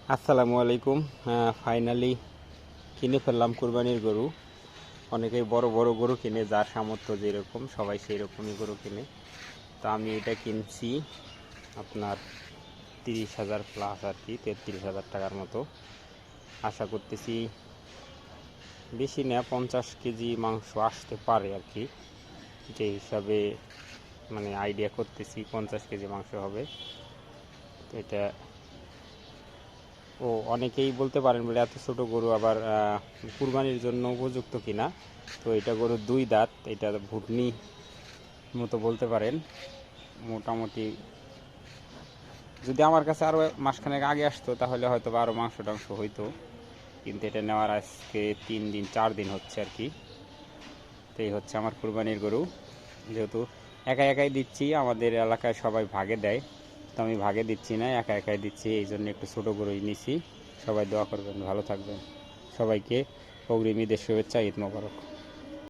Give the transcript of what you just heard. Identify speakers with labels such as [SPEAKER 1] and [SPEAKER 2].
[SPEAKER 1] আসসালামু আলাইকুম। ফাইনালি কিনে ফেললাম কুরবানির গরু। অনেকেই বড় বড় গরু কিনে, যার সামর্থ্য যেরকম সবাই সেই রকমই গরু কিনে। তো আমি এটা কিনছি আপনার 30,000 প্লাস আর কি, 33,000 টাকার মতো। আশা করতেছি বেশি না, 50 কেজি মাংস আসতে পারে আর কি, যে হিসাবে মানে আইডিয়া করতেছি 50 কেজি মাংস হবে। তো এটা অনেকেই বলতে পারেন বলে এত ছোট গরু আবার কুরবানির জন্য উপযুক্ত কিনা। তো এটা গরুর 2 দাঁত, এটা ভুটনি মতো বলতে পারেন মোটামুটি। যদি আমার কাছে আরও মাসখানেক আগে আসতো তাহলে হয়তো বা আরও মাংস টাংস হইতো, কিন্তু এটা নেওয়ার আজকে 3 দিন 4 দিন হচ্ছে আর কি। তো এই হচ্ছে আমার কুরবানির গরু। যেহেতু একা একাই দিচ্ছি, আমাদের এলাকায় সবাই ভাগে দেয়, তো আমি ভাগে দিচ্ছি না, একা একাই দিচ্ছি, এই জন্য একটু ছোটো গরুই নিছি। সবাই দোয়া করবেন, ভালো থাকবেন। সবাইকে অগ্রিম ঈদের শুভেচ্ছা, ঈদ মোবারক।